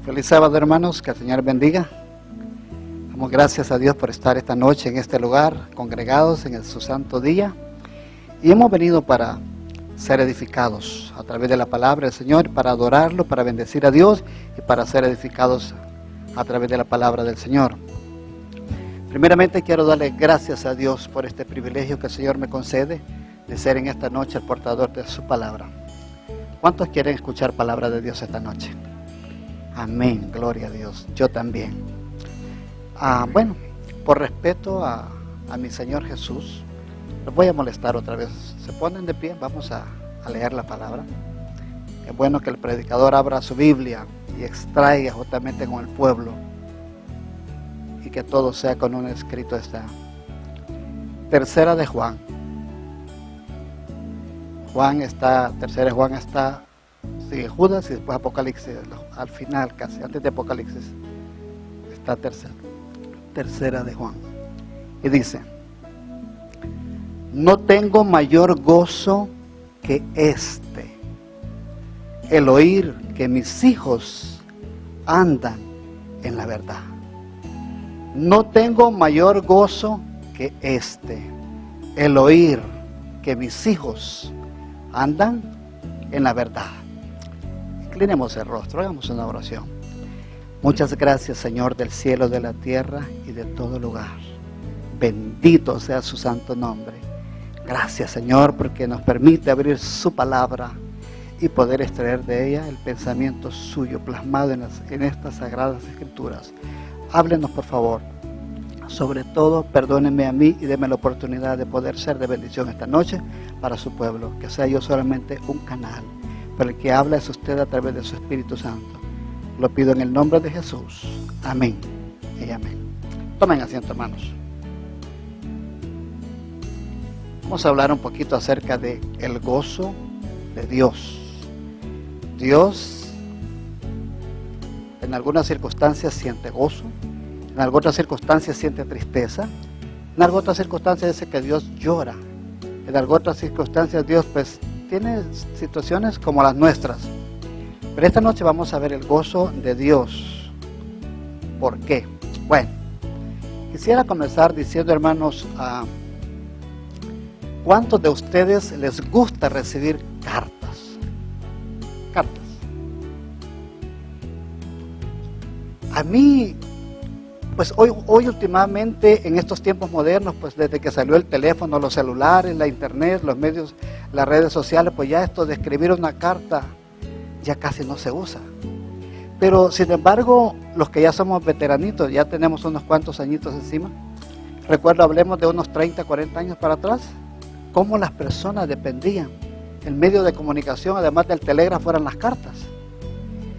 Feliz sábado, hermanos, que el Señor bendiga. Damos gracias a Dios por estar esta noche en este lugar, congregados en su santo día. Y hemos venido para ser edificados a través de la palabra del Señor, para adorarlo, para bendecir a Dios y para ser edificados a través de la palabra del Señor. Primeramente quiero darle gracias a Dios por este privilegio que el Señor me concede de ser en esta noche el portador de su palabra. ¿Cuántos quieren escuchar palabra de Dios esta noche? Amén, gloria a Dios, yo también. Bueno, por respeto a mi Señor Jesús, los voy a molestar otra vez. Se ponen de pie, vamos a leer la palabra. Es bueno que el predicador abra su Biblia y extraiga justamente con el pueblo, y que todo sea con un escrito. Está Tercera de Juan. Tercera de Juan está, sigue Judas y después Apocalipsis, al final casi, antes de Apocalipsis, está tercera de Juan. Y dice: no tengo mayor gozo que este, el oír que mis hijos andan en la verdad. No tengo mayor gozo que este, el oír que mis hijos andan en la verdad. Inclinemos el rostro, hagamos una oración. Muchas gracias, Señor, del cielo, de la tierra y de todo lugar. Bendito sea su santo nombre. Gracias, Señor, porque nos permite abrir su palabra y poder extraer de ella el pensamiento suyo plasmado en estas sagradas escrituras. Háblenos, por favor. Sobre todo, perdónenme a mí y déme la oportunidad de poder ser de bendición esta noche para su pueblo. Que sea yo solamente un canal, pero el que habla es usted a través de su Espíritu Santo. Lo pido en el nombre de Jesús. Amén y amén. Tomen asiento, hermanos. Vamos a hablar un poquito acerca de el gozo de Dios. Dios en algunas circunstancias siente gozo, en algunas circunstancias siente tristeza, en algunas circunstancias dice que Dios llora, en algunas circunstancias Dios pues tiene situaciones como las nuestras. Pero esta noche vamos a ver el gozo de Dios. ¿Por qué? Bueno, quisiera comenzar diciendo, hermanos, ¿cuántos de ustedes les gusta recibir cartas? Cartas. A mí, pues hoy últimamente, en estos tiempos modernos, pues desde que salió el teléfono, los celulares, la internet, los medios, las redes sociales, pues ya esto de escribir una carta ya casi no se usa. Pero sin embargo, los que ya somos veteranitos, ya tenemos unos cuantos añitos encima. Recuerdo, hablemos de unos 30, 40 años para atrás, cómo las personas dependían. El medio de comunicación, además del telégrafo, eran las cartas.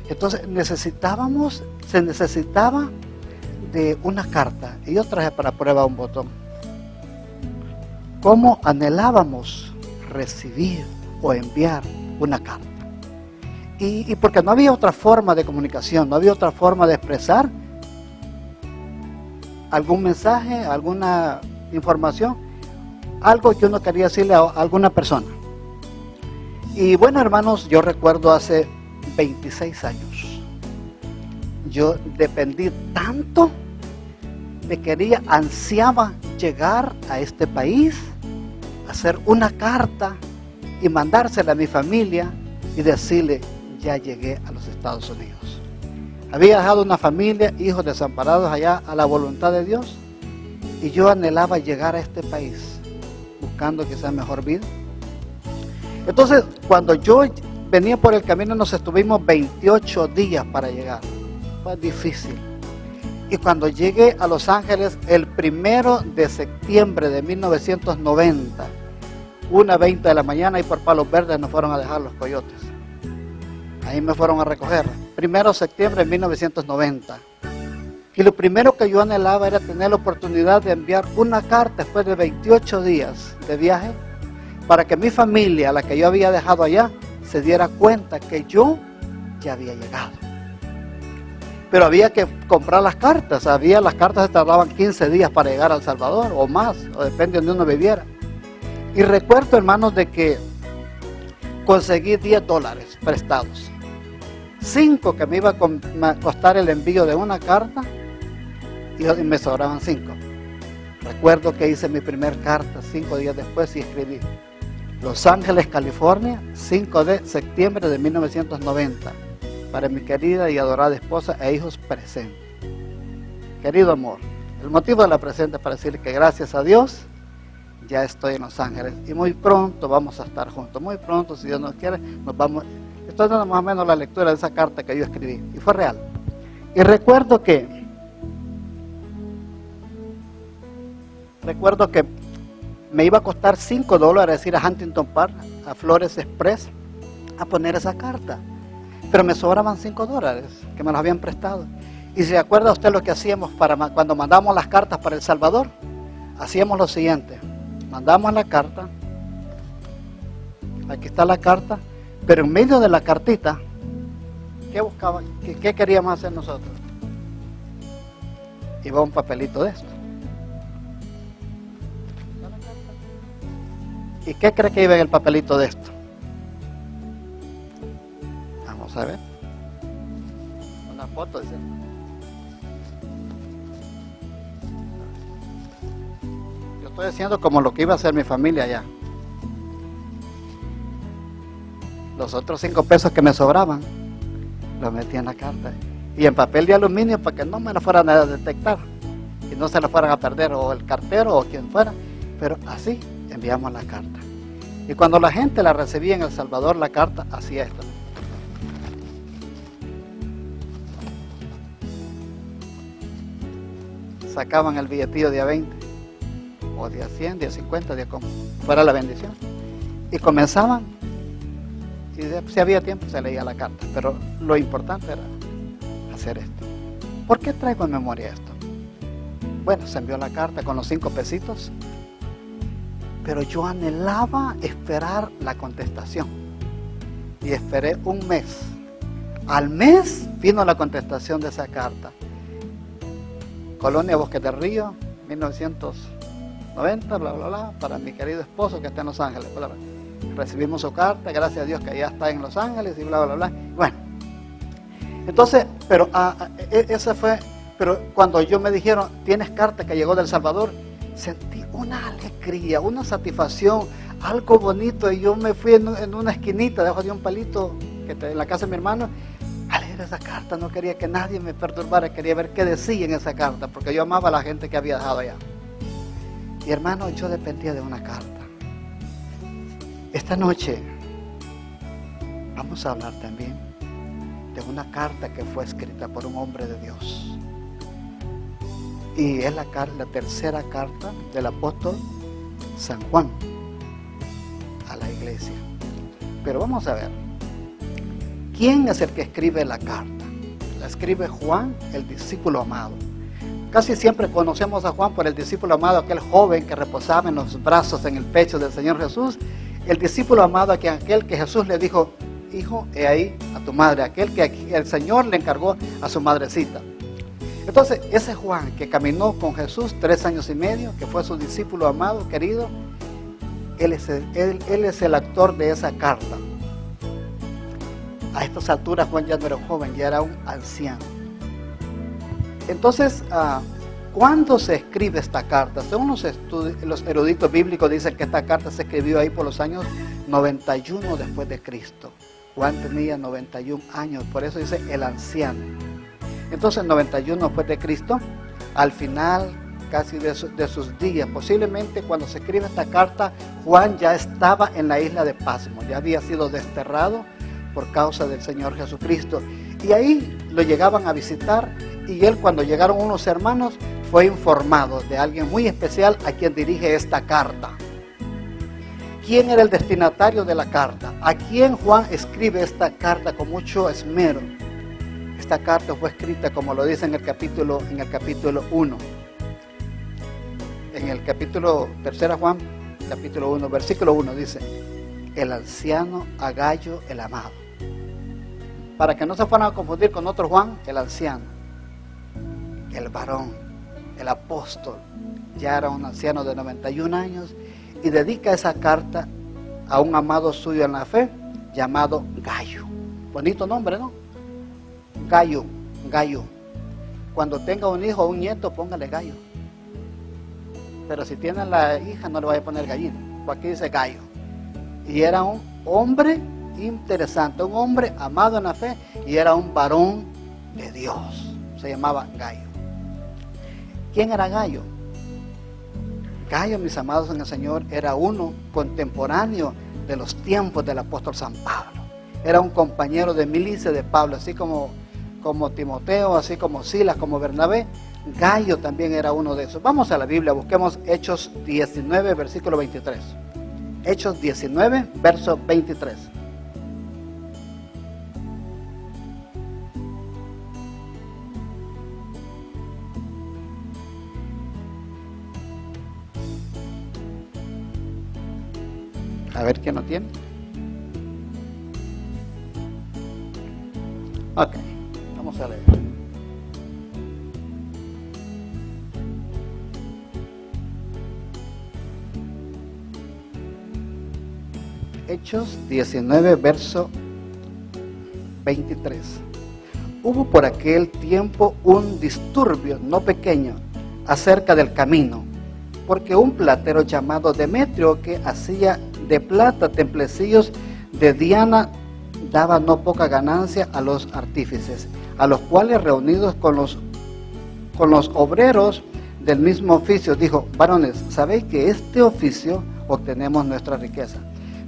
Entonces se necesitaba de una carta. Y yo traje para prueba un botón. ¿Cómo anhelábamos recibir o enviar una carta? Y porque no había otra forma de comunicación, no había otra forma de expresar algún mensaje, alguna información, algo que uno quería decirle a alguna persona. Y bueno, hermanos, yo recuerdo hace 26 años, yo dependí tanto de ansiaba llegar a este país, hacer una carta y mandársela a mi familia y decirle: ya llegué a los Estados Unidos. Había dejado una familia, hijos desamparados allá a la voluntad de Dios, y yo anhelaba llegar a este país buscando quizás mejor vida. Entonces, cuando yo venía por el camino, nos estuvimos 28 días para llegar. Fue difícil. Y cuando llegué a Los Ángeles el 1 de septiembre de 1990, 1:20 de la mañana, y por Palos Verdes nos fueron a dejar los coyotes. Ahí me fueron a recoger. 1 de septiembre de 1990. Y lo primero que yo anhelaba era tener la oportunidad de enviar una carta después de 28 días de viaje, para que mi familia, a la que yo había dejado allá, se diera cuenta que yo ya había llegado. Pero había que comprar las cartas. Las cartas se tardaban 15 días para llegar a El Salvador, o más, o depende de donde uno viviera. Y recuerdo, hermanos, de que conseguí $10 prestados. 5 que me iba a costar el envío de una carta y me sobraban 5. Recuerdo que hice mi primer carta 5 días después y escribí: Los Ángeles, California, 5 de septiembre de 1990, para mi querida y adorada esposa e hijos presentes. Querido amor, el motivo de la presente es para decirle que gracias a Dios ya estoy en Los Ángeles y muy pronto vamos a estar juntos. Muy pronto, si Dios nos quiere, nos vamos. Estoy dando más o menos la lectura de esa carta que yo escribí y fue real. Y recuerdo que me iba a costar $5 ir a Huntington Park, a Flores Express, a poner esa carta. Pero me sobraban $5 que me los habían prestado. Y si se acuerda usted lo que hacíamos cuando mandamos las cartas para El Salvador, hacíamos lo siguiente: mandamos la carta, aquí está la carta, pero en medio de la cartita, ¿qué buscaban? ¿Qué queríamos hacer nosotros? Iba un papelito de esto. ¿Y qué cree que iba en el papelito de esto? Vamos a ver. Una foto, dice. Yo estoy haciendo como lo que iba a hacer mi familia allá. Los otros 5 pesos que me sobraban, los metí en la carta. Y en papel de aluminio para que no me lo fueran a detectar. Y no se lo fueran a perder o el cartero o quien fuera. Pero así enviamos la carta. Y cuando la gente la recibía en El Salvador, la carta hacía esto. Sacaban el billetillo de a 20, o de a 100, de a 50, de a como fuera la bendición. Y comenzaban, y si había tiempo se leía la carta. Pero lo importante era hacer esto. ¿Por qué traigo en memoria esto? Bueno, se envió la carta con los 5 pesitos. Pero yo anhelaba esperar la contestación. Y esperé un mes. Al mes vino la contestación de esa carta. Colonia Bosque del Río, 1990, bla, bla, bla, para mi querido esposo que está en Los Ángeles. Bla, bla. Recibimos su carta, gracias a Dios que ya está en Los Ángeles y bla, bla, bla. Bueno, entonces, pero esa fue, pero cuando yo me dijeron, tienes carta que llegó de El Salvador, sentí una alegría, una satisfacción, algo bonito. Y yo me fui en una esquinita debajo de un palito en la casa de mi hermano a leer esa carta. No quería que nadie me perturbara, quería ver qué decía en esa carta, porque yo amaba a la gente que había dejado allá. Y hermano, yo dependía de una carta. Esta noche vamos a hablar también de una carta que fue escrita por un hombre de Dios. Y es la tercera carta del apóstol San Juan a la iglesia. Pero vamos a ver, ¿quién es el que escribe la carta? La escribe Juan, el discípulo amado. Casi siempre conocemos a Juan por el discípulo amado, aquel joven que reposaba en los brazos, en el pecho del Señor Jesús. El discípulo amado, aquel que Jesús le dijo, hijo, he ahí a tu madre. Aquel que el Señor le encargó a su madrecita. Entonces, ese Juan que caminó con Jesús 3 años y medio, que fue su discípulo amado, querido, él es el actor de esa carta. A estas alturas Juan ya no era un joven, ya era un anciano. Entonces, ¿cuándo se escribe esta carta? Según los eruditos bíblicos dicen que esta carta se escribió ahí por los años 91 después de Cristo. Juan tenía 91 años, por eso dice el anciano. Entonces, 91 después de Cristo, al final casi de sus días, posiblemente cuando se escribe esta carta, Juan ya estaba en la isla de Patmos, ya había sido desterrado por causa del Señor Jesucristo. Y ahí lo llegaban a visitar, y él, cuando llegaron unos hermanos, fue informado de alguien muy especial a quien dirige esta carta. ¿Quién era el destinatario de la carta? ¿A quién Juan escribe esta carta con mucho esmero? Esta carta fue escrita, como lo dice en el capítulo 1. En el capítulo 3 Juan, capítulo 1, versículo 1 dice: el anciano a Gallo el amado. Para que no se fueran a confundir con otro Juan, el anciano, el varón, el apóstol, ya era un anciano de 91 años y dedica esa carta a un amado suyo en la fe llamado Gallo. Bonito nombre, ¿no? Gallo, Gallo. Cuando tenga un hijo o un nieto, póngale Gallo. Pero si tiene la hija, no le vaya a poner Gallina. Pues aquí dice Gallo. Y era un hombre interesante, un hombre amado en la fe, y era un varón de Dios. Se llamaba Gallo. ¿Quién era Gallo? Gallo, mis amados en el Señor, era uno contemporáneo de los tiempos del apóstol San Pablo. Era un compañero de milicia de Pablo, así como Timoteo, así como Silas, como Bernabé. Gallo también era uno de esos. Vamos a la Biblia, busquemos Hechos 19, versículo 23. Hechos 19, verso 23. A ver quién lo tiene. Ok, vamos a leer. Hechos 19, verso 23. Hubo por aquel tiempo un disturbio no pequeño acerca del camino, porque un platero llamado Demetrio, que hacía de plata templecillos de Diana, daba no poca ganancia a los artífices, a los cuales, reunidos con los obreros del mismo oficio, dijo: varones, sabéis que este oficio obtenemos nuestra riqueza.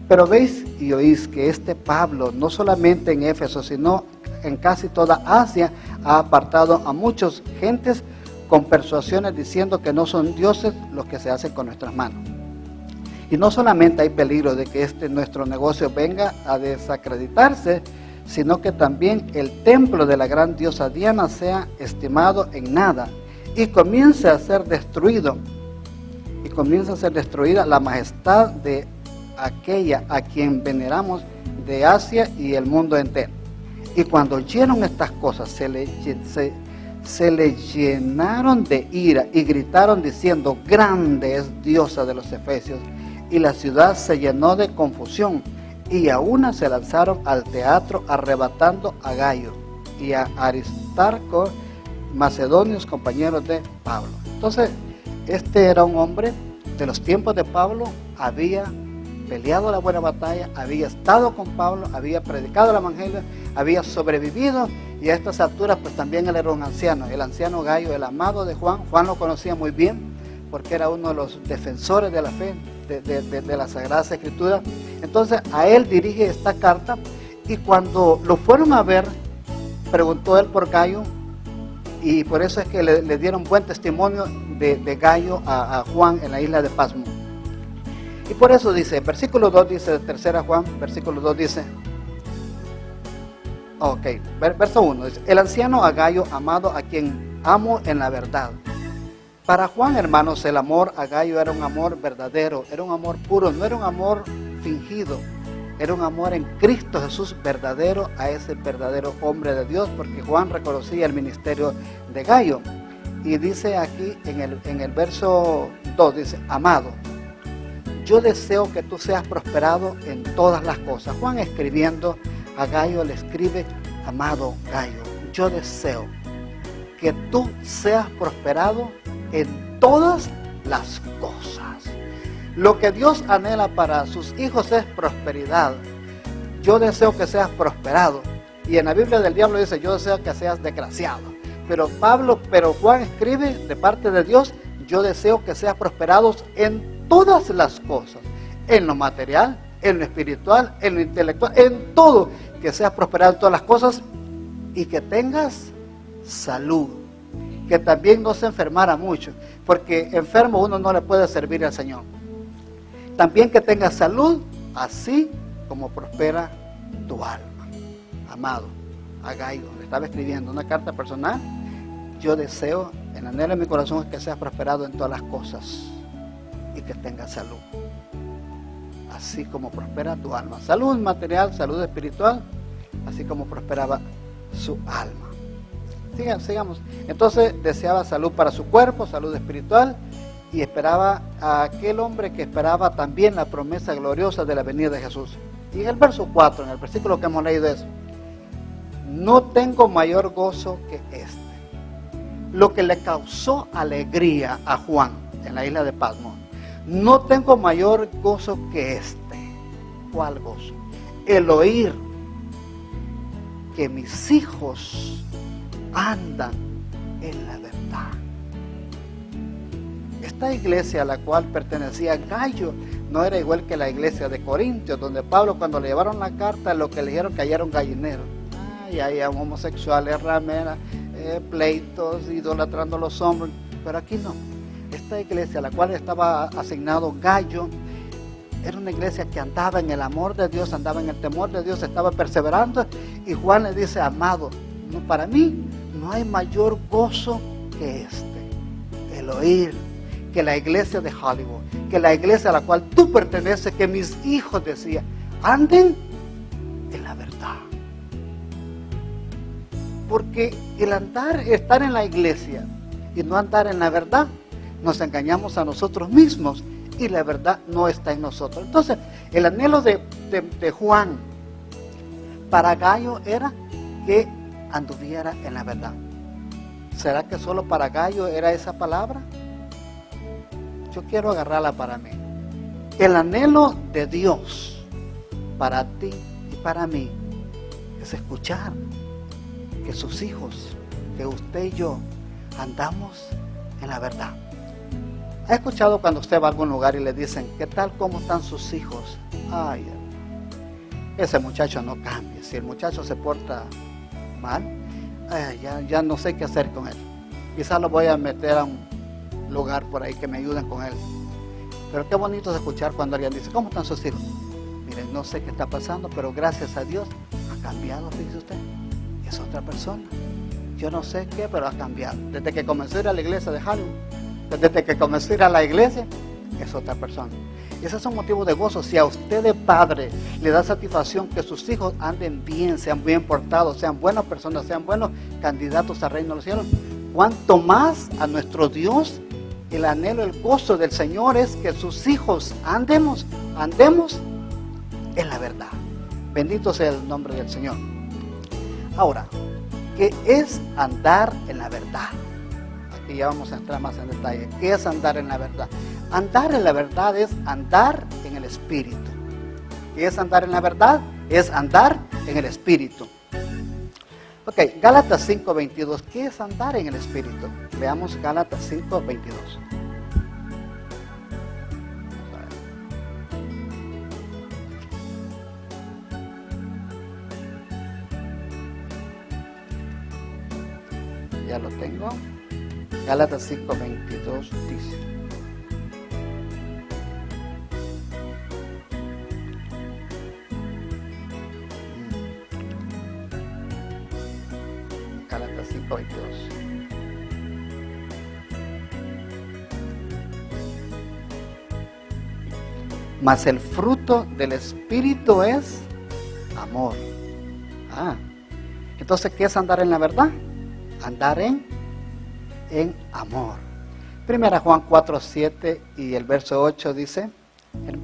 Pero veis y oís que este Pablo, no solamente en Éfeso, sino en casi toda Asia, ha apartado a muchas gentes con persuasiones, diciendo que no son dioses los que se hacen con nuestras manos. Y no solamente hay peligro de que nuestro negocio venga a desacreditarse, sino que también el templo de la gran diosa Diana sea estimado en nada y comience a ser destruido. Y comienza a ser destruida la majestad de aquella a quien veneramos de Asia y el mundo entero. Y cuando oyeron estas cosas, se le llenaron de ira y gritaron diciendo: grande es diosa de los efesios. Y la ciudad se llenó de confusión, y a una se lanzaron al teatro, arrebatando a Gallo y a Aristarco, macedonios, compañeros de Pablo. Entonces, este era un hombre de los tiempos de Pablo, había peleado la buena batalla, había estado con Pablo, había predicado el evangelio, había sobrevivido, y a estas alturas pues también él era un anciano, el anciano Gallo, el amado de Juan. Juan lo conocía muy bien porque era uno de los defensores de la fe, de la Sagrada Escritura. Entonces a él dirige esta carta, y cuando lo fueron a ver, preguntó él por Gallo, y por eso es que le dieron buen testimonio de Gallo a Juan en la isla de Pasmo. Y por eso dice, versículo 2 dice, tercera Juan, versículo 2 dice, verso 1 dice: el anciano a Gallo, amado, a quien amo en la verdad. Para Juan, hermanos, el amor a Gallo era un amor verdadero, era un amor puro, no era un amor fingido, era un amor en Cristo Jesús verdadero a ese verdadero hombre de Dios, porque Juan reconocía el ministerio de Gallo. Y dice aquí en el verso 2, dice: amado, yo deseo que tú seas prosperado en todas las cosas. Juan, escribiendo a Gallo, le escribe: amado Gallo, yo deseo que tú seas prosperado en todas las cosas. Lo que Dios anhela para sus hijos es prosperidad. Yo deseo que seas prosperado. Y en la Biblia del diablo dice: yo deseo que seas desgraciado. Pero Juan escribe de parte de Dios: yo deseo que seas prosperados en todas las cosas, en lo material, en lo espiritual, en lo intelectual, en todo, que seas prosperado en todas las cosas, y que tengas salud, que también no se enfermara mucho, porque enfermo uno no le puede servir al Señor. También que tengas salud, así como prospera tu alma. Amado, a Gallo le estaba escribiendo una carta personal: yo deseo, el anhelo de mi corazón es que seas prosperado en todas las cosas y que tengas salud, así como prospera tu alma. Salud material, salud espiritual, así como prosperaba su alma. Sigamos. Entonces deseaba salud para su cuerpo, salud espiritual, y esperaba a aquel hombre que esperaba también la promesa gloriosa de la venida de Jesús. Y en el verso 4, en el versículo que hemos leído, es: no tengo mayor gozo que este. Lo que le causó alegría a Juan en la isla de Patmos, no tengo mayor gozo que este. ¿Cuál gozo? El oír que mis hijos andan en la verdad. Esta iglesia a la cual pertenecía Gallo no era igual que la iglesia de Corintios, donde Pablo, cuando le llevaron la carta, lo que le dijeron que hallaron gallineros. Ay, hay homosexuales, rameras, pleitos, idolatrando a los hombres. Pero aquí no. Esta iglesia a la cual estaba asignado Gallo era una iglesia que andaba en el amor de Dios, andaba en el temor de Dios, estaba perseverando. Y Juan le dice: amado, no, para mí no hay mayor gozo que este, el oír que la iglesia de Hollywood, que la iglesia a la cual tú perteneces, que mis hijos decían, anden en la verdad. Porque el estar en la iglesia y no andar en la verdad, nos engañamos a nosotros mismos y la verdad no está en nosotros. Entonces, el anhelo de Juan para Gallo era que anduviera en la verdad. ¿Será que solo para Gallo era esa palabra? Yo quiero agarrarla para mí. El anhelo de Dios para ti y para mí es escuchar que sus hijos, que usted y yo andamos en la verdad. ¿Ha escuchado cuando usted va a algún lugar y le dicen, ¿qué tal, cómo están sus hijos? Ay, ese muchacho no cambia. Si el muchacho se porta mal, ya no sé qué hacer con él. Quizás lo voy a meter a un lugar por ahí que me ayuden con él. Pero qué bonito es escuchar cuando alguien dice, ¿cómo están sus hijos? Miren, no sé qué está pasando, pero gracias a Dios ha cambiado, fíjese usted. Es otra persona. Yo no sé qué, pero ha cambiado. Desde que comenzó a ir a la iglesia de Hollywood, desde que comenzó a ir a la iglesia, es otra persona. Y esos son motivos de gozo. Si a usted de padre le da satisfacción que sus hijos anden bien, sean bien portados, sean buenas personas, sean buenos candidatos al reino de los cielos, cuanto más a nuestro Dios, el anhelo, el gozo del Señor es que sus hijos andemos en la verdad. Bendito sea el nombre del Señor. Ahora, ¿qué es andar en la verdad? Aquí ya vamos a entrar más en detalle. ¿Qué es andar en la verdad? Andar en la verdad es andar en el Espíritu. ¿Qué es andar en la verdad? Es andar en el Espíritu. Ok, Gálatas 5:22. ¿Qué es andar en el Espíritu? Veamos Gálatas 5:22. Ya lo tengo. Gálatas 5:22 dice: Gálatas 5:22. Mas el fruto del Espíritu es amor. Entonces, ¿qué es andar en la verdad? Andar en amor. Primera Juan 4:7 y el verso 8 dice: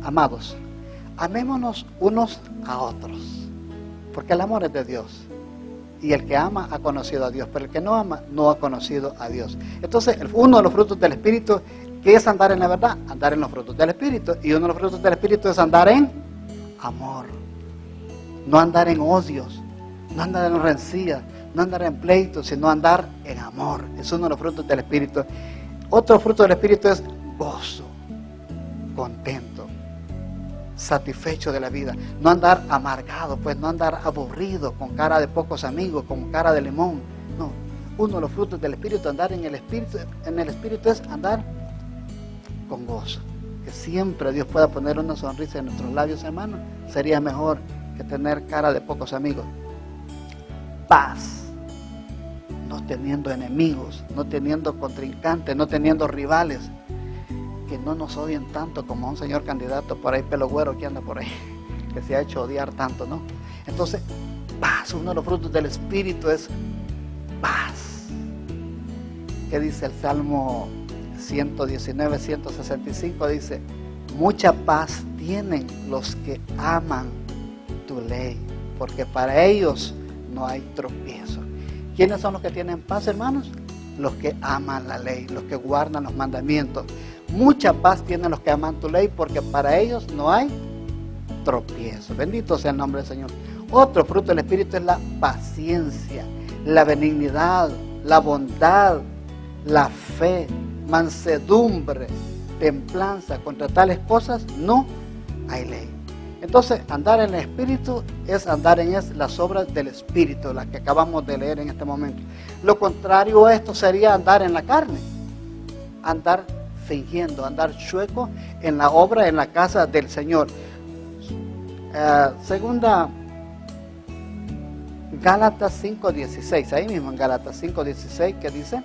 amados, amémonos unos a otros, porque el amor es de Dios. Y el que ama ha conocido a Dios, pero el que no ama no ha conocido a Dios. Entonces, uno de los frutos del Espíritu, ¿qué es andar en la verdad? Andar en los frutos del Espíritu. Y uno de los frutos del Espíritu es andar en amor. No andar en odios, no andar en rencillas, no andar en pleitos, sino andar en amor. Es uno de los frutos del Espíritu. Otro fruto del Espíritu es gozo, contento, satisfecho de la vida. No andar amargado, pues no andar aburrido, con cara de pocos amigos, con cara de limón. No, uno de los frutos del Espíritu, andar en el Espíritu es andar con gozo. Que siempre Dios pueda poner una sonrisa en nuestros labios, hermanos, sería mejor que tener cara de pocos amigos. Paz, no teniendo enemigos, no teniendo contrincantes, no teniendo rivales, que no nos odien tanto como a un señor candidato por ahí, pelo güero, que anda por ahí, que se ha hecho odiar tanto, ¿no? Entonces, paz, uno de los frutos del Espíritu es paz. ¿Qué dice el Salmo 119, 165? Dice: mucha paz tienen los que aman tu ley, porque para ellos no hay tropiezo. ¿Quiénes son los que tienen paz, hermanos? Los que aman la ley, los que guardan los mandamientos. Mucha paz tienen los que aman tu ley, porque para ellos no hay tropiezo. Bendito sea el nombre del Señor. Otro fruto del Espíritu es la paciencia, la benignidad, la bondad, la fe, mansedumbre, templanza. Contra tales cosas no hay ley. Entonces, andar en el Espíritu es andar en las obras del Espíritu, las que acabamos de leer en este momento. Lo contrario a esto sería andar en la carne, andar fingiendo, andar chueco en la obra, en la casa del Señor. Segunda Gálatas 5:16, ahí mismo en Gálatas 5:16, ¿qué dice?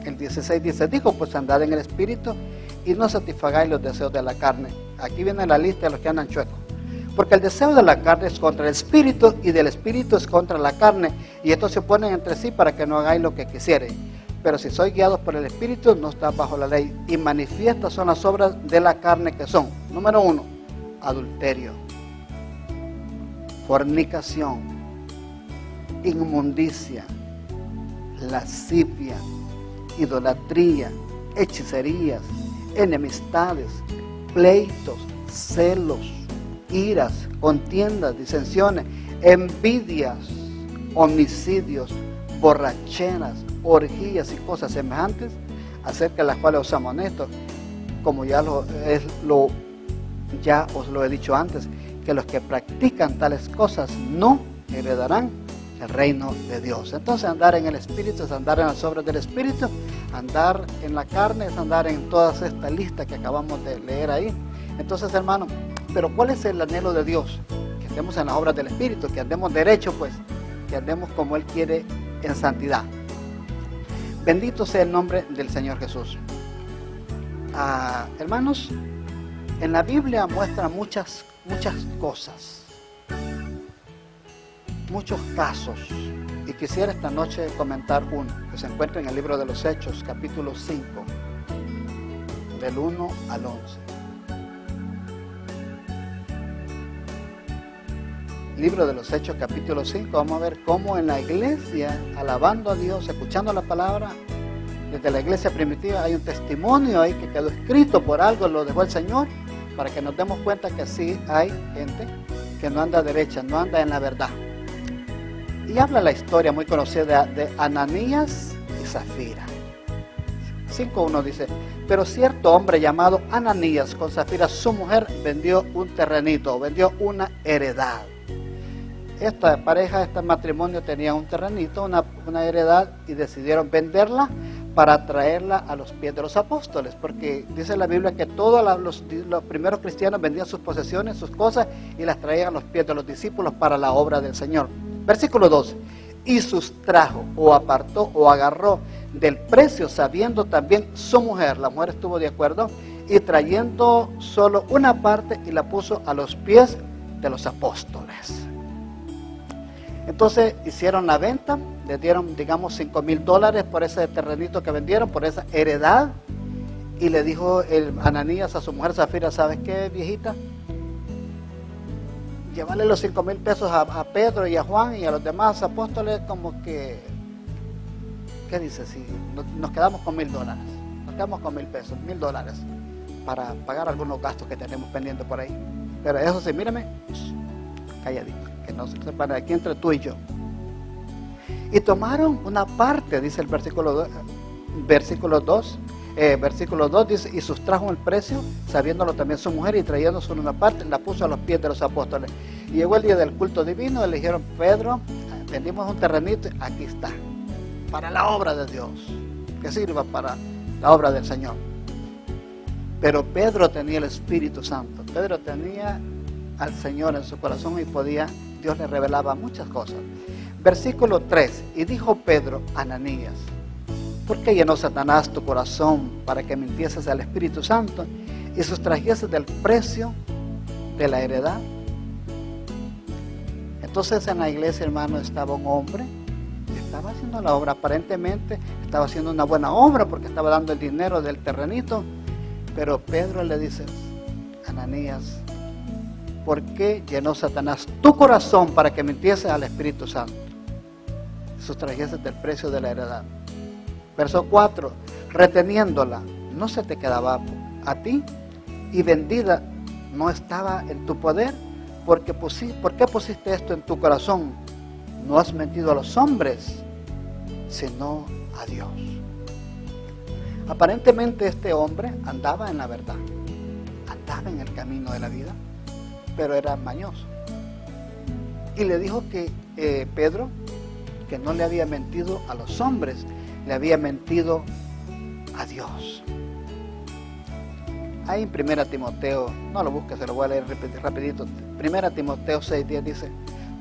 El 16 dice: dijo pues andad en el Espíritu y no satisfagáis los deseos de la carne. Aquí viene la lista de los que andan chuecos. Porque el deseo de la carne es contra el Espíritu, y del Espíritu es contra la carne, y estos se oponen entre sí para que no hagáis lo que quisierais. Pero si sois guiados por el Espíritu, no estáis bajo la ley. Y manifiestas son las obras de la carne, que son: número 1, adulterio, fornicación, inmundicia, lascivia, idolatría, hechicerías, enemistades, pleitos, celos, iras, contiendas, disensiones, envidias, homicidios, borracheras, orgías y cosas semejantes, acerca de las cuales os amonesto, como ya os lo he dicho antes, que los que practican tales cosas no heredarán el reino de Dios. Entonces, andar en el Espíritu es andar en las obras del Espíritu. Andar en la carne es andar en todas estas listas que acabamos de leer ahí. Entonces, hermano, pero ¿cuál es el anhelo de Dios? Que andemos en las obras del Espíritu, que andemos derecho, pues, que andemos como Él quiere, en santidad. Bendito sea el nombre del Señor Jesús. Hermanos, en la Biblia muestra muchas cosas, muchos casos, y quisiera esta noche comentar uno que se encuentra en el libro de los Hechos, capítulo 5, del 1 al 11. Libro de los Hechos, capítulo 5, vamos a ver cómo en la iglesia, alabando a Dios, escuchando la palabra, desde la iglesia primitiva hay un testimonio ahí que quedó escrito por algo, lo dejó el Señor, para que nos demos cuenta que sí hay gente que no anda derecha, no anda en la verdad. Y habla la historia muy conocida de Ananías y Zafira. 5:1 dice: pero cierto hombre llamado Ananías, con Zafira su mujer, vendió un terrenito, vendió una heredad. Esta pareja, este matrimonio tenía un terrenito, una heredad, y decidieron venderla para traerla a los pies de los apóstoles, porque dice la Biblia que todos los primeros cristianos vendían sus posesiones, sus cosas, y las traían a los pies de los discípulos para la obra del Señor. Versículo 12: y sustrajo, o apartó, o agarró del precio, sabiendo también su mujer, la mujer estuvo de acuerdo, y trayendo solo una parte, y la puso a los pies de los apóstoles. Entonces hicieron la venta, les dieron, digamos, $5,000 por ese terrenito que vendieron, por esa heredad. Y le dijo el Ananías a su mujer Zafira: ¿sabes qué, viejita? Llévale los 5,000 pesos a Pedro y a Juan y a los demás apóstoles, como que, ¿qué dice? Si nos quedamos con $1,000, nos quedamos con $1,000 pesos, $1,000, para pagar algunos gastos que tenemos pendientes por ahí. Pero eso sí, mírame, calladito, que no se separe aquí entre tú y yo. Y tomaron una parte, dice el versículo 2, dice: y sustrajo el precio, sabiéndolo también su mujer, y trayendo solo una parte, la puso a los pies de los apóstoles. Y llegó el día del culto divino, y le dijeron: Pedro, vendimos un terrenito, aquí está, para la obra de Dios, que sirva para la obra del Señor. Pero Pedro tenía el Espíritu Santo, Pedro tenía al Señor en su corazón, y Dios le revelaba muchas cosas. Versículo 3: y dijo Pedro a Ananías: ¿por qué llenó Satanás tu corazón para que mintieses al Espíritu Santo y sustrajeses del precio de la heredad? Entonces en la iglesia, hermano, estaba un hombre que estaba haciendo la obra, aparentemente estaba haciendo una buena obra porque estaba dando el dinero del terrenito, pero Pedro le dice: Ananías, ¿por qué llenó Satanás tu corazón para que mintieses al Espíritu Santo? Sustrajeses del precio de la heredad. Verso 4, reteniéndola, no se te quedaba a ti, y vendida no estaba en tu poder. ¿Por qué pusiste esto en tu corazón? No has mentido a los hombres, sino a Dios. Aparentemente este hombre andaba en la verdad, andaba en el camino de la vida, pero era mañoso. Y le dijo que Pedro, que no le había mentido a los hombres, le había mentido a Dios. Ahí en 1 Timoteo, no lo busques, se lo voy a leer rapidito. 1 Timoteo 6:10 dice: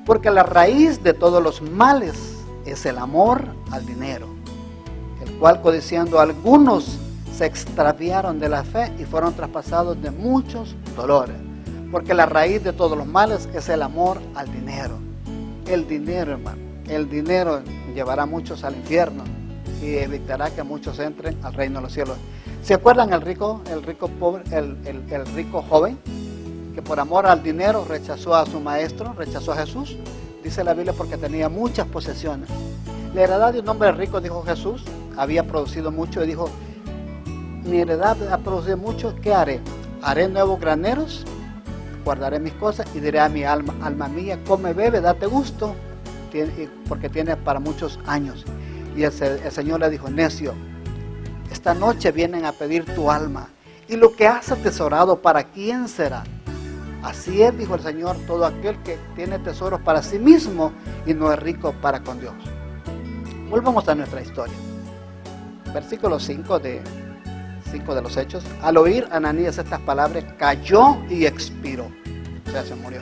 porque la raíz de todos los males es el amor al dinero, el cual codiciando algunos se extraviaron de la fe y fueron traspasados de muchos dolores. Porque la raíz de todos los males es el amor al dinero. El dinero, hermano, el dinero llevará a muchos al infierno y evitará que muchos entren al reino de los cielos. ¿Se acuerdan el rico pobre, el rico joven que por amor al dinero rechazó a su maestro, rechazó a Jesús? Dice la Biblia, porque tenía muchas posesiones. La heredad de un hombre rico, dijo Jesús, había producido mucho, y dijo: mi heredad ha producido mucho, ¿qué haré? Haré nuevos graneros, guardaré mis cosas y diré a mi alma: alma mía, come, bebe, date gusto, porque tiene para muchos años. Y el Señor le dijo: necio, esta noche vienen a pedir tu alma, y lo que has atesorado, ¿para quién será? Así es, dijo el Señor, todo aquel que tiene tesoros para sí mismo y no es rico para con Dios. Volvamos a nuestra historia. Versículo 5 de los Hechos. Al oír Ananías estas palabras, cayó y expiró. O sea, se murió.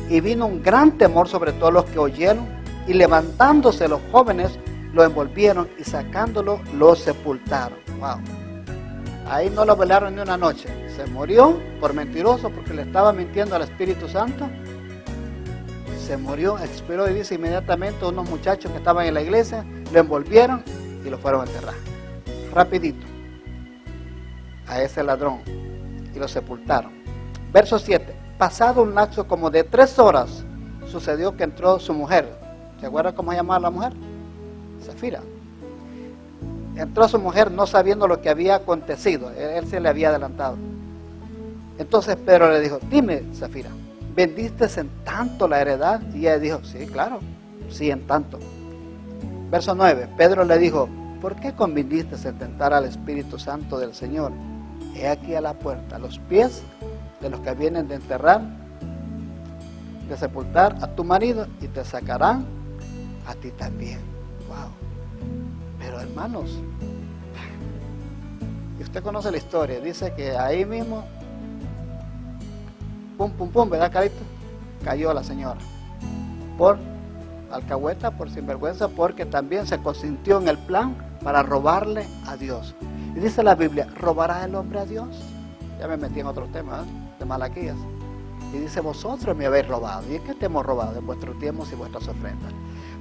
Y vino un gran temor sobre todos los que oyeron, y levantándose los jóvenes, lo envolvieron y sacándolo, lo sepultaron. Wow. Ahí no lo velaron ni una noche. Se murió por mentiroso, porque le estaba mintiendo al Espíritu Santo. Se murió, expiró, y dice inmediatamente unos muchachos que estaban en la iglesia lo envolvieron y lo fueron a enterrar. Rapidito. A ese ladrón. Y lo sepultaron. Verso 7. Pasado un lapso como de 3 horas, sucedió que entró su mujer. ¿Se acuerdan cómo se llamaba la mujer? Zafira. Entró su mujer no sabiendo lo que había acontecido. Él se le había adelantado. Entonces Pedro le dijo: dime, Zafira, ¿vendiste en tanto la heredad? Y ella dijo: sí, claro, sí, en tanto. Verso 9. Pedro le dijo: ¿por qué conviniste en tentar al Espíritu Santo del Señor? He aquí a la puerta, a los pies de los que vienen de enterrar, de sepultar a tu marido, y te sacarán a ti también. Wow. Pero hermanos, y usted conoce la historia, dice que ahí mismo, pum, pum, pum, ¿verdad, Carito? Cayó la señora. Por alcahueta, por sinvergüenza, porque también se consintió en el plan para robarle a Dios. Y dice la Biblia: ¿robará el hombre a Dios? Ya me metí en otro tema, de Malaquías. Y dice: vosotros me habéis robado. ¿Y en qué te hemos robado? En vuestros diezmos y vuestras ofrendas.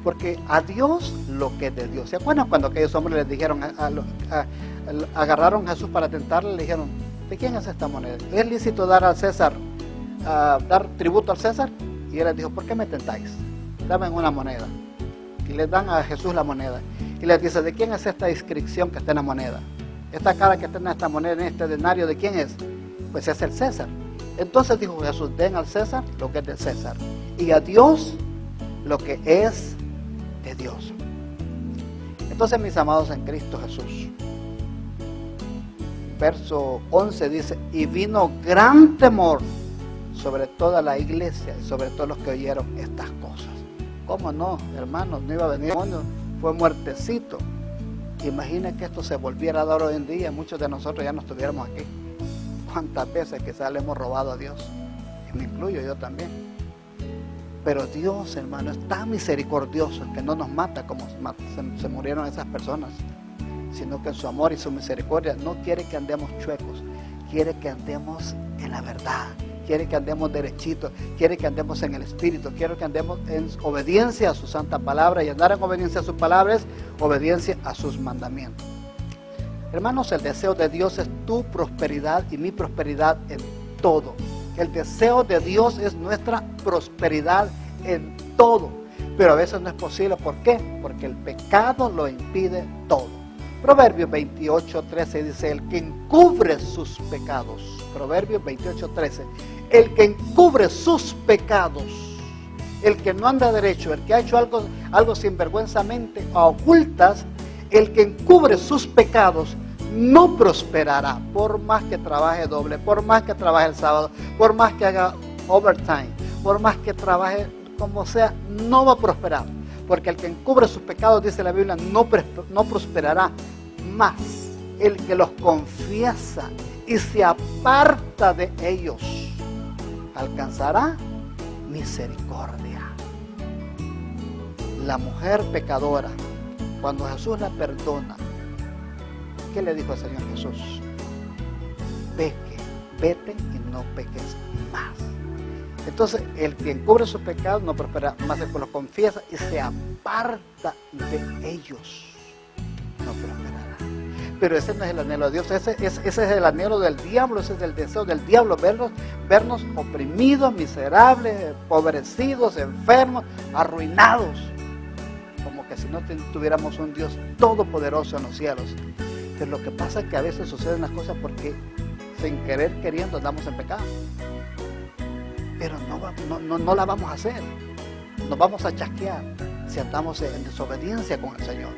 Porque a Dios lo que es de Dios. ¿Se acuerdan cuando aquellos hombres les dijeron, agarraron a Jesús para tentarle, le dijeron: ¿de quién es esta moneda? ¿Es lícito dar al César, dar tributo al César? Y él les dijo: ¿por qué me tentáis? Dame una moneda. Y les dan a Jesús la moneda. Y les dice: ¿de quién es esta inscripción que está en la moneda? Esta cara que está en esta moneda, en este denario, ¿de quién es? Pues es el César. Entonces dijo Jesús: den al César lo que es del César, y a Dios lo que es de Dios. Entonces, mis amados en Cristo Jesús, verso 11 dice: y vino gran temor sobre toda la iglesia y sobre todos los que oyeron estas cosas. ¿Cómo no, hermanos? No iba a venir el demonio, fue muertecito. Imagina que esto se volviera a dar hoy en día, muchos de nosotros ya no estuviéramos aquí. ¿Cuántas veces quizás le hemos robado a Dios? Y me incluyo yo también. Pero Dios, hermano, es tan misericordioso que no nos mata como se murieron esas personas, sino que en su amor y su misericordia no quiere que andemos chuecos, quiere que andemos en la verdad, quiere que andemos derechitos, quiere que andemos en el Espíritu, quiere que andemos en obediencia a su santa palabra, y andar en obediencia a sus palabras, obediencia a sus mandamientos. Hermanos, el deseo de Dios es tu prosperidad y mi prosperidad en todo. El deseo de Dios es nuestra prosperidad en todo. Pero a veces no es posible. ¿Por qué? Porque el pecado lo impide todo. Proverbios 28:13 dice: el que encubre sus pecados. Proverbios 28:13. El que encubre sus pecados, el que no anda derecho, el que ha hecho algo sinvergüenzamente a ocultas, el que encubre sus pecados no prosperará, por más que trabaje doble, por más que trabaje el sábado, por más que haga overtime, por más que trabaje como sea, no va a prosperar. Porque el que encubre sus pecados, dice la Biblia, no prosperará. Más el que los confiesa y se aparta de ellos alcanzará misericordia. La mujer pecadora, cuando Jesús la perdona, ¿qué le dijo el Señor Jesús? Vete y no peques más. Entonces, el que encubre sus pecados no prosperará, más el que los confiesa y se aparta de ellos no prosperará. Pero ese no es el anhelo de Dios, ese es el anhelo del diablo, ese es el deseo del diablo, vernos oprimidos, miserables, empobrecidos, enfermos, arruinados. Como que si no tuviéramos un Dios todopoderoso en los cielos. Pero lo que pasa es que a veces suceden las cosas porque sin querer, queriendo, andamos en pecado. Pero no la vamos a hacer. Nos vamos a chasquear si andamos en desobediencia con el Señor.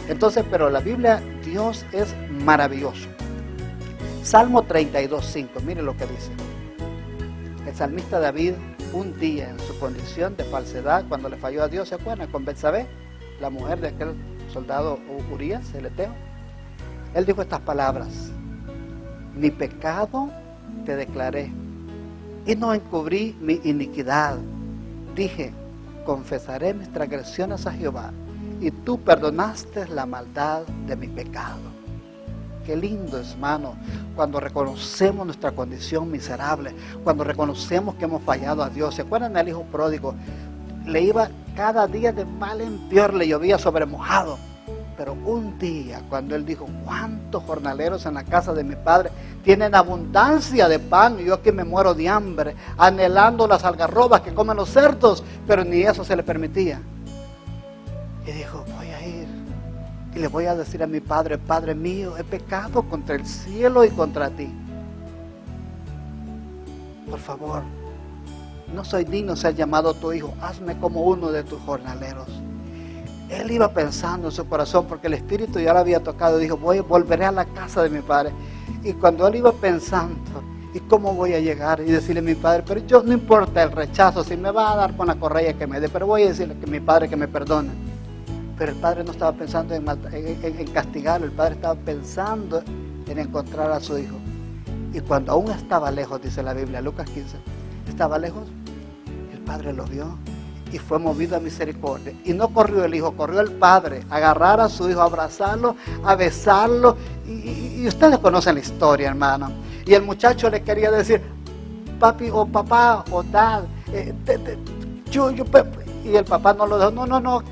Entonces, pero la Biblia, Dios es maravilloso. Salmo 32:5, mire lo que dice. El salmista David, un día en su condición de falsedad, cuando le falló a Dios, ¿se acuerdan? Con Betsabé, la mujer de aquel soldado Urías, el Eteo. Él dijo estas palabras: mi pecado te declaré y no encubrí mi iniquidad. Dije, confesaré mis transgresiones a Jehová, y tú perdonaste la maldad de mi pecado. Qué lindo, hermano, cuando reconocemos nuestra condición miserable, cuando reconocemos que hemos fallado a Dios. ¿Se acuerdan del hijo pródigo? Le iba cada día de mal en peor, le llovía sobre mojado. Pero un día, cuando él dijo: ¿cuántos jornaleros en la casa de mi padre tienen abundancia de pan y yo que me muero de hambre, anhelando las algarrobas que comen los cerdos? Pero ni eso se le permitía. Y dijo: voy a ir y le voy a decir a mi padre: Padre mío, he pecado contra el cielo y contra ti. Por favor, no soy digno de ser llamado tu hijo, hazme como uno de tus jornaleros. Él iba pensando en su corazón, porque el Espíritu ya lo había tocado. Dijo: volveré a la casa de mi padre. Y cuando él iba pensando: ¿y cómo voy a llegar? Y decirle a mi padre: pero yo, no importa el rechazo, si me va a dar con la correa que me dé, pero voy a decirle que mi padre que me perdone. Pero el padre no estaba pensando en castigarlo, el padre estaba pensando en encontrar a su hijo. Y cuando aún estaba lejos, dice la Biblia, Lucas 15, estaba lejos, el padre lo vio y fue movido a misericordia. Y no corrió el hijo, corrió el padre a agarrar a su hijo, a abrazarlo, a besarlo. Y ustedes conocen la historia, hermano. Y el muchacho le quería decir: papi o papá o dad, y el papá no lo dejó. No,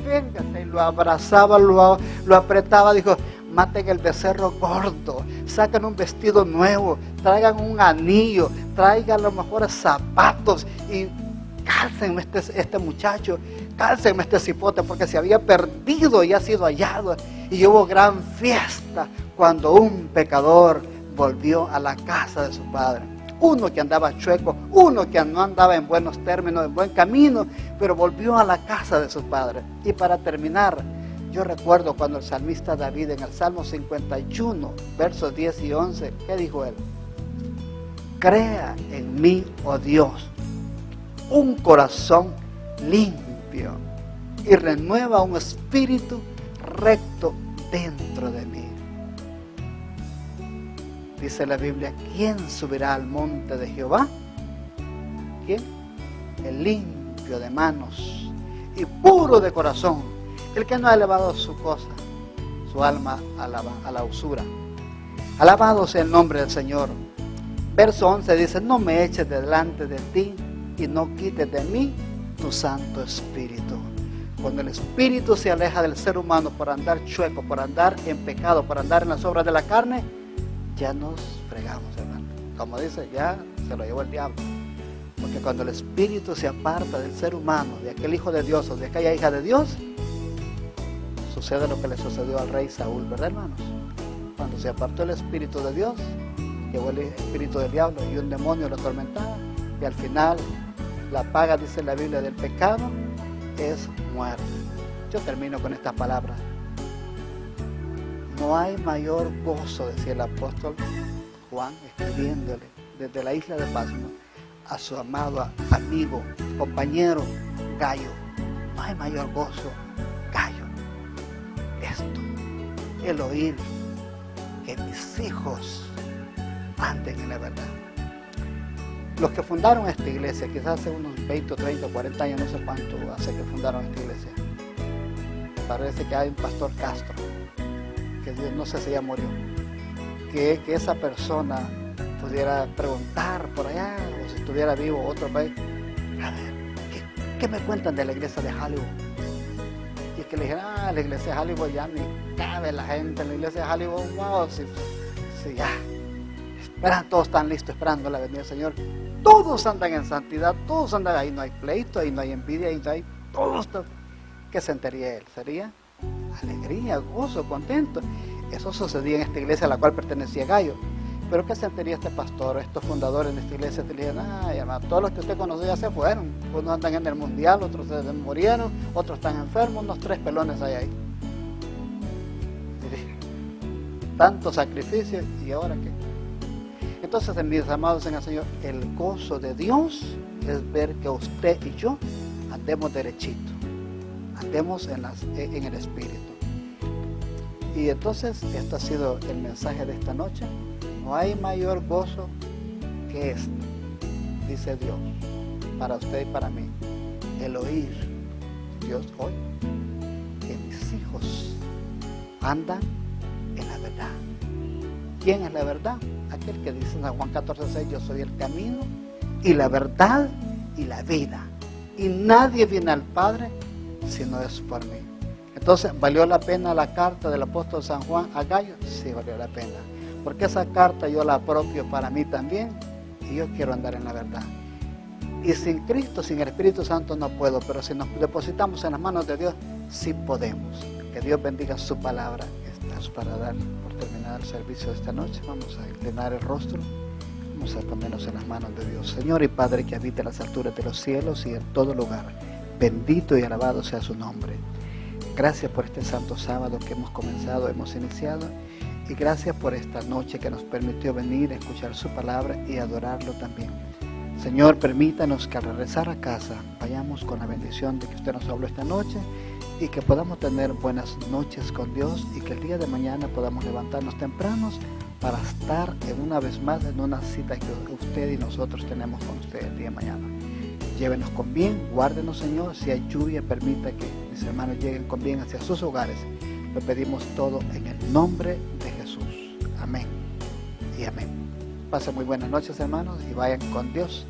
véngase. Y lo abrazaba, lo apretaba. Dijo: maten el becerro gordo, saquen un vestido nuevo, traigan un anillo, traigan los mejores zapatos y cálcenme este muchacho, cálcenme este cipote, porque se había perdido y ha sido hallado. Y hubo gran fiesta cuando un pecador volvió a la casa de su padre. Uno que andaba chueco, uno que no andaba en buenos términos, en buen camino, pero volvió a la casa de su padre. Y para terminar, yo recuerdo cuando el salmista David en el Salmo 51, versos 10 y 11, ¿qué dijo él? Crea en mí, oh Dios, un corazón limpio y renueva un espíritu recto dentro de mí. Dice la Biblia: ¿quién subirá al monte de Jehová? ¿Quién? El limpio de manos y puro de corazón, el que no ha elevado su alma a la usura. Alabado sea el nombre del Señor. Verso 11 dice: no me eches delante de ti y no quites de mí tu Santo Espíritu. Cuando el Espíritu se aleja del ser humano por andar chueco, por andar en pecado, por andar en las obras de la carne, ya nos fregamos, hermano. Como dice, ya se lo llevó el diablo. Porque cuando el espíritu se aparta del ser humano, de aquel hijo de Dios o de aquella hija de Dios, sucede lo que le sucedió al rey Saúl, ¿verdad, hermanos? Cuando se apartó el espíritu de Dios, llegó el espíritu del diablo y un demonio lo atormentaba, y al final la paga, dice la Biblia, del pecado es muerte. Yo termino con estas palabras. No hay mayor gozo, decía el apóstol Juan, escribiéndole desde la isla de Patmos a su amado amigo, compañero Gayo. No hay mayor gozo, Gayo, esto, el oír que mis hijos anden en la verdad. Los que fundaron esta iglesia, quizás hace unos 20, 30, 40 años, no sé cuánto hace que fundaron esta iglesia, parece que hay un pastor Castro, que Dios no sé si ya murió, que esa persona pudiera preguntar por allá, o si estuviera vivo otro país, a ver, ¿qué me cuentan de la iglesia de Hollywood? Y es que le dijeron, la iglesia de Hollywood ya ni cabe la gente en la iglesia de Hollywood, wow, si ya, esperan, todos están listos esperando la venida del Señor, todos andan en santidad, todos andan, ahí no hay pleito, ahí no hay envidia, ahí no hay, todos, ¿qué sentiría él? Sería alegría, gozo, contento. Eso sucedía en esta iglesia a la cual pertenecía Gayo. Pero ¿qué sentiría este pastor, estos fundadores de esta iglesia? Te dijeron, hermano, todos los que usted conoció ya se fueron. Unos andan en el mundial, otros se murieron, otros están enfermos, unos 3 pelones hay ahí. Tanto sacrificio, ¿y ahora qué? Entonces, mis amados en el Señor, el gozo de Dios es ver que usted y yo andemos derechito, andemos en el Espíritu. Y entonces, este ha sido el mensaje de esta noche. No hay mayor gozo que este, dice Dios, para usted y para mí, el oír. Dios hoy, que mis hijos andan en la verdad. ¿Quién es la verdad? Aquel que dice en San Juan 14:6, yo soy el camino y la verdad y la vida. Y nadie viene al Padre si no es por mí. Entonces, ¿valió la pena la carta del apóstol San Juan a Gayo? Sí, valió la pena. Porque esa carta yo la apropio para mí también y yo quiero andar en la verdad. Y sin Cristo, sin el Espíritu Santo no puedo, pero si nos depositamos en las manos de Dios, sí podemos. Que Dios bendiga su palabra. Estás para dar por terminar el servicio de esta noche. Vamos a inclinar el rostro. Vamos a ponernos en las manos de Dios. Señor y Padre que habita en las alturas de los cielos y en todo lugar. Bendito y alabado sea su nombre. Gracias por este santo sábado que hemos comenzado, hemos iniciado. Y gracias por esta noche que nos permitió venir a escuchar su palabra y adorarlo también. Señor, permítanos que al regresar a casa vayamos con la bendición de que usted nos habló esta noche y que podamos tener buenas noches con Dios y que el día de mañana podamos levantarnos tempranos para estar una vez más en una cita que usted y nosotros tenemos con usted el día de mañana. Llévenos con bien, guárdenos, Señor. Si hay lluvia, permita que mis hermanos lleguen con bien hacia sus hogares. Lo pedimos todo en el nombre de Jesús. Amén y amén. Pasen muy buenas noches, hermanos, y vayan con Dios.